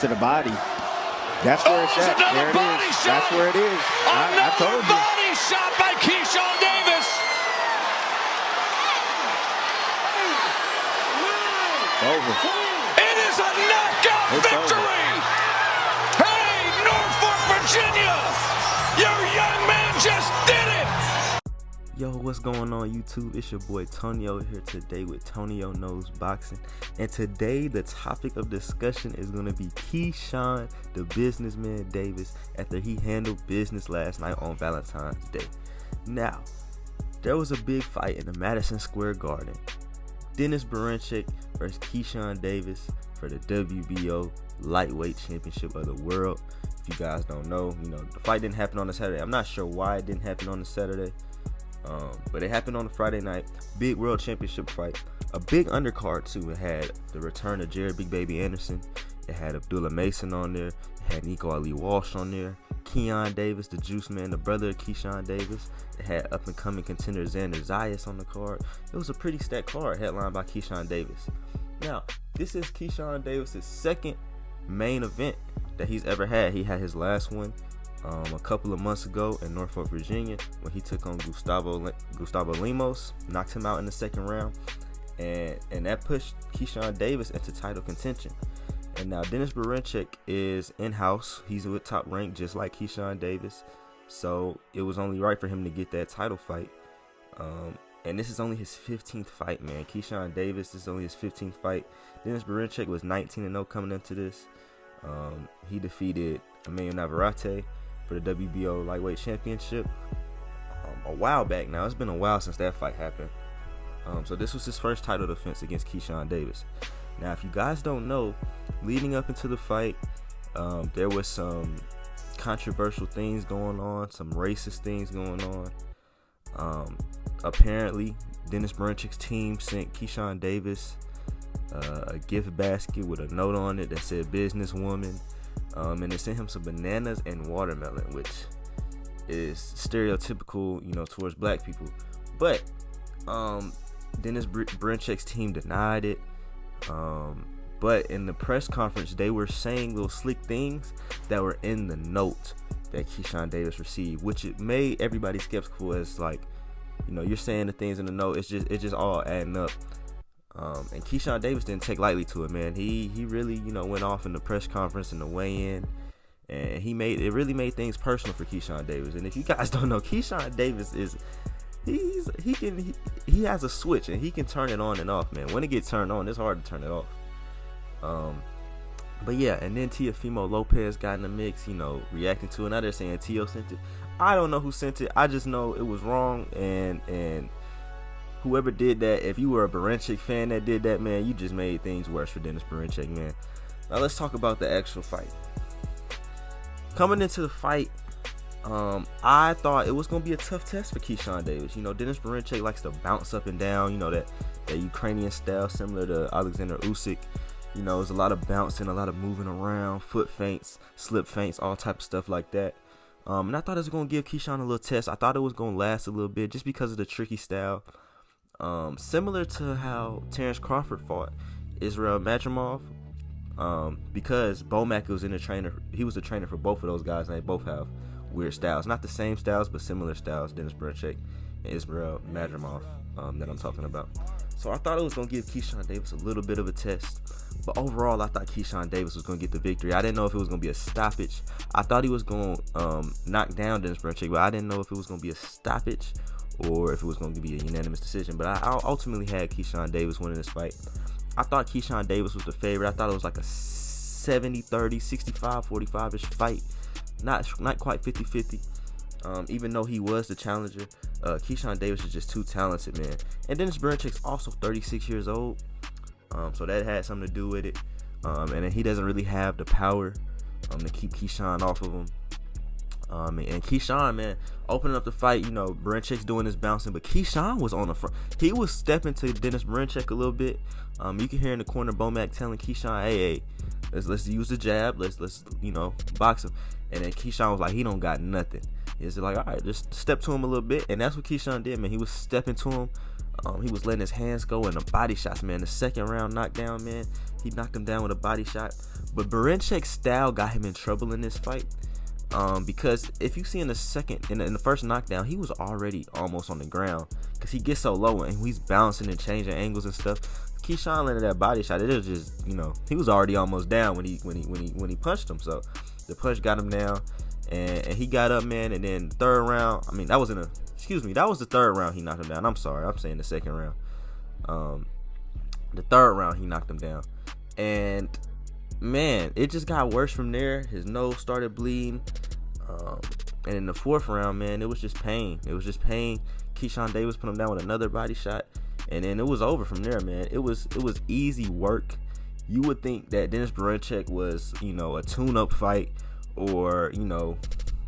to the body. That's where it's at. There it is. Shot. That's where it is. I told you. Body shot by Keyshawn Davis. Over. It is a knockout victory. Over. Hey, Norfolk, Virginia, your young man just did it. Yo, what's going on YouTube? It's your boy Tonio here today with Tonio Knows Boxing. And today the topic of discussion is going to be Keyshawn, the businessman Davis, after he handled business last night on Valentine's Day. Now, there was a big fight in the Madison Square Garden. Berinchyk versus Keyshawn Davis for the WBO Lightweight Championship of the world. If you guys don't know, the fight didn't happen on a Saturday. I'm not sure why it didn't happen on a Saturday. But it happened on a Friday night. Big world championship fight. A big undercard too. It had the return of Jared Big Baby Anderson. It had Abdullah Mason on there. It had Nico Ali Walsh on there. Keon Davis, the Juice Man, the brother of Keyshawn Davis. It had up and coming contender Xander Zayas on the card. It was a pretty stacked card headlined by Keyshawn Davis. Now, this is Keyshawn Davis' second main event that he's ever had. He had his last one a couple of months ago in Norfolk, Virginia, when he took on Gustavo Lemos, knocked him out in the second round, and that pushed Keyshawn Davis into title contention. And now Berinchyk is in-house. He's with Top Rank just like Keyshawn Davis, so it was only right for him to get that title fight. And this is only his 15th fight, man. Keyshawn Davis, this is only his 15th fight. Berinchyk was 19-0 coming into this. He defeated Emmanuel Navarrete for the WBO Lightweight Championship a while back now. It's been a while since that fight happened. So this was his first title defense against Keyshawn Davis. Now, if you guys don't know, leading up into the fight, there was some controversial things going on, some racist things going on. Apparently, Berinchy's team sent Keyshawn Davis a gift basket with a note on it that said businesswoman. And they sent him some bananas and watermelon, which is stereotypical, towards black people. But Berinchy's team denied it. But in the press conference, they were saying those slick things that were in the note that Keyshawn Davis received, which it made everybody skeptical. As like, you're saying the things in the note, it's just all adding up. And Keyshawn Davis didn't take lightly to it, man. He really, went off in the press conference and the weigh-in, and it really made things personal for Keyshawn Davis. And if you guys don't know, Keyshawn Davis he has a switch and he can turn it on and off, man. When it gets turned on, it's hard to turn it off. But yeah, and then Teofimo Lopez got in the mix, reacting to it. Now they're saying Tio sent it. I don't know who sent it. I just know it was wrong, and whoever did that, if you were a Berinchyk fan that did that, man, you just made things worse for Berinchyk, man. Now let's talk about the actual fight. Coming into the fight, I thought it was going to be a tough test for Keyshawn Davis. Berinchyk likes to bounce up and down, that Ukrainian style similar to Alexander Usyk. There's a lot of bouncing, a lot of moving around, foot feints, slip feints, all type of stuff like that. And I thought it was going to give Keyshawn a little test. I thought it was going to last a little bit just because of the tricky style. Similar to how Terrence Crawford fought Israel Madrimov, because Bomac was he was the trainer for both of those guys, and they both have weird styles. Not the same styles, but similar styles, Berinchyk and Israel Madrimov, that I'm talking about. So I thought it was going to give Keyshawn Davis a little bit of a test. But overall, I thought Keyshawn Davis was going to get the victory. I didn't know if it was going to be a stoppage. I thought he was going to knock down Berinchyk, but I didn't know if it was going to be a stoppage or if it was going to be a unanimous decision. But I ultimately had Keyshawn Davis winning this fight. I thought Keyshawn Davis was the favorite. I thought it was like a 70-30, 65-45-ish fight. Not quite 50-50. Even though he was the challenger, Keyshawn Davis is just too talented, man. And Berinchy's also 36 years old. So that had something to do with it. And then he doesn't really have the power to keep Keyshawn off of him. And Keyshawn, man, opening up the fight, Berinchy's doing his bouncing, but Keyshawn was on the front. He was stepping to Berinchyk a little bit. You can hear in the corner Bomac telling Keyshawn, hey, let's use the jab, let's box him. And then Keyshawn was like, he don't got nothing. He's like, all right, just step to him a little bit, and that's what Keyshawn did, man. He was stepping to him. He was letting his hands go, and the body shots, man. The second round knockdown, man, he knocked him down with a body shot. But Berinchyk style got him in trouble in this fight. Because if you see in the first knockdown, he was already almost on the ground because he gets so low and he's bouncing and changing angles and stuff. Keyshawn landed that body shot. It was just, he was already almost down when he punched him. So the punch got him down, and he got up, man. And then third round, that was the third round he knocked him down. I'm sorry, I'm saying the second round. The third round he knocked him down, and man, it just got worse from there. His nose started bleeding. And in the fourth round, man, it was just pain. Keyshawn Davis put him down with another body shot, and then it was over from there, man. It was easy work. You would think that Dennis Berinchyk was, a tune-up fight, or,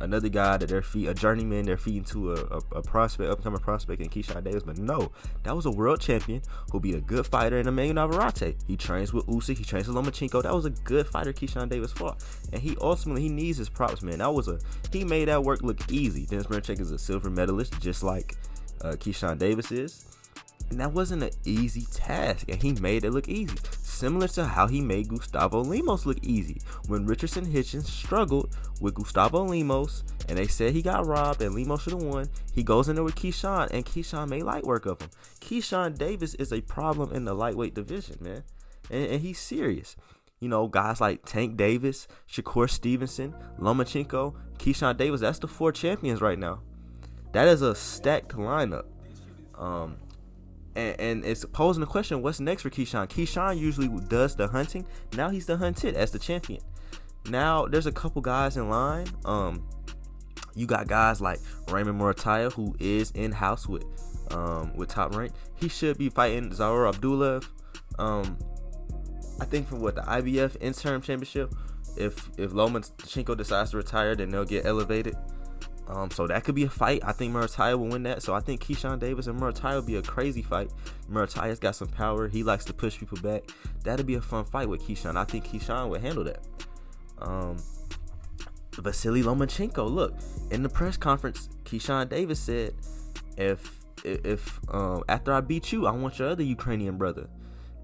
another guy that a journeyman they're feeding to a prospect, upcoming prospect in Keyshawn Davis. But no, that was a world champion who beat a good fighter in Emmanuel Navarrete. He trains with Usyk, he trains with Lomachenko. That was a good fighter Keyshawn Davis fought, and he needs his props, man. He made that work look easy. Dennis Berinchyk is a silver medalist, just like Keyshawn Davis is. And that wasn't an easy task, and he made it look easy. Similar to how he made Gustavo Lemos look easy. When Richardson Hitchens struggled with Gustavo Lemos, and they said he got robbed and Lemos should have won, he goes in there with Keyshawn, and Keyshawn made light work of him. Keyshawn Davis is a problem in the lightweight division, man. And he's serious. Guys like Tank Davis, Shakur Stevenson, Lomachenko, Keyshawn Davis, that's the 4 champions right now. That is a stacked lineup. And it's posing the question, what's next for Keyshawn? Keyshawn usually does the hunting. Now he's the hunted as the champion. Now there's a couple guys in line. You got guys like Raymond Muratalla, who is in-house with Top Rank. He should be fighting Zaur Abdullah. I think from the IBF interim championship. If Lomachenko decides to retire, then they'll get elevated. So that could be a fight. I think Muratalla will win that. So I think Keyshawn Davis and Muratalla will be a crazy fight. Muratalla's got some power. He likes to push people back. That'll be a fun fight with Keyshawn. I think Keyshawn would handle that. Vasily Lomachenko, look, in the press conference, Keyshawn Davis said, if after I beat you, I want your other Ukrainian brother.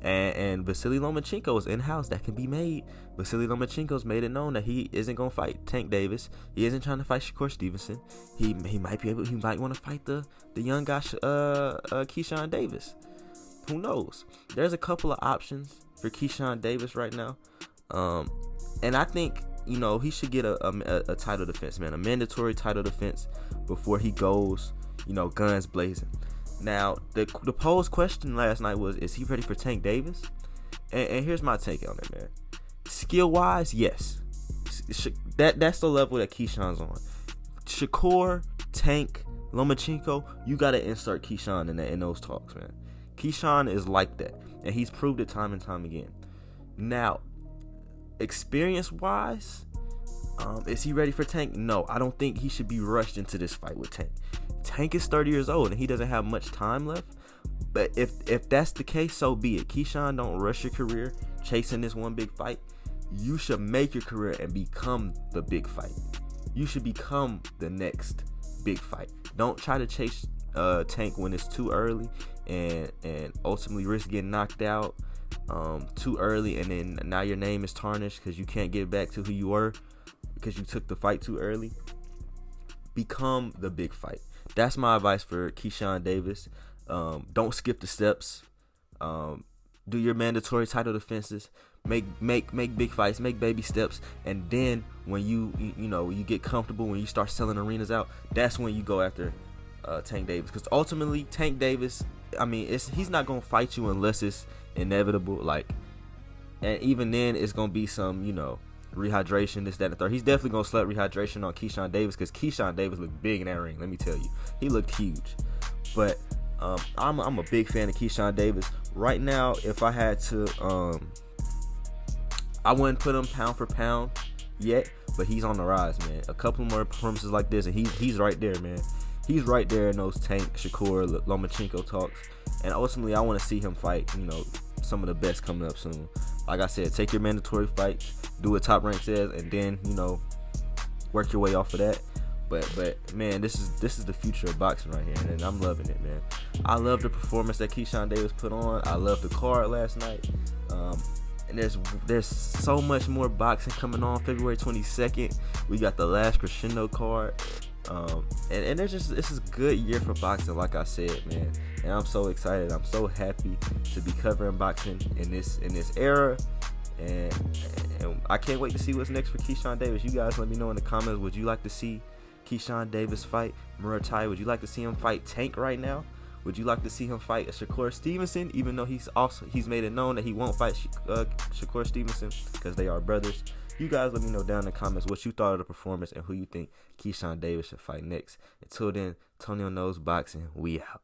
And Vasily Lomachenko is in-house. That can be made. Vasily Lomachenko's made it known that he isn't going to fight Tank Davis. He isn't trying to fight Shakur Stevenson. He might want to fight the young guy, Keyshawn Davis. Who knows? There's a couple of options for Keyshawn Davis right now. And I think, he should get a title defense, man. A mandatory title defense before he goes, guns blazing. Now, the posed question last night was, is he ready for Tank Davis? And here's my take on it, man. Skill-wise, yes. That's the level that Keyshawn's on. Shakur, Tank, Lomachenko, you got to insert Keyshawn in those talks, man. Keyshawn is like that, and he's proved it time and time again. Now, experience-wise, is he ready for Tank? No, I don't think he should be rushed into this fight with Tank. Tank is 30 years old and he doesn't have much time left. But if that's the case, so be it. Keyshawn, don't rush your career chasing this one big fight. You should make your career and become the big fight. You should become the next big fight. Don't try to chase Tank when it's too early and ultimately risk getting knocked out too early, and then now your name is tarnished because you can't get back to who you were because you took the fight too early. Become the big fight. That's my advice for Keyshawn Davis. Don't skip the steps. Do your mandatory title defenses. Make big fights. Make baby steps. And then when you get comfortable, when you start selling arenas out, that's when you go after Tank Davis. Because ultimately, Tank Davis, he's not gonna fight you unless it's inevitable. And even then, it's gonna be some rehydration, this, that, and the third. He's definitely gonna slap rehydration on Keyshawn Davis because Keyshawn Davis looked big in that ring. Let me tell you, he looked huge. But I'm a big fan of Keyshawn Davis right now. If I had to, I wouldn't put him pound for pound yet, but he's on the rise, man. A couple more performances like this, and he's right there, man. He's right there in those Tank, Shakur, Lomachenko talks. And ultimately, I want to see him fight, some of the best coming up soon. Like I said, take your mandatory fight, do what Top Rank says, and then work your way off of that. But man, this is the future of boxing right here, and I'm loving it, man. I love the performance that Keyshawn Davis put on. I love the card last night. And there's so much more boxing coming on February 22nd. We got the last crescendo card. And this is a good year for boxing, like I said, man. And I'm so excited. I'm so happy to be covering boxing in this era. And I can't wait to see what's next for Keyshawn Davis. You guys let me know in the comments. Would you like to see Keyshawn Davis fight Muratalla? Would you like to see him fight Tank right now? Would you like to see him fight Shakur Stevenson, even though he's made it known that he won't fight Shakur Stevenson because they are brothers? You guys let me know down in the comments what you thought of the performance and who you think Keyshawn Davis should fight next. Until then, Tonio Knows Boxing, we out.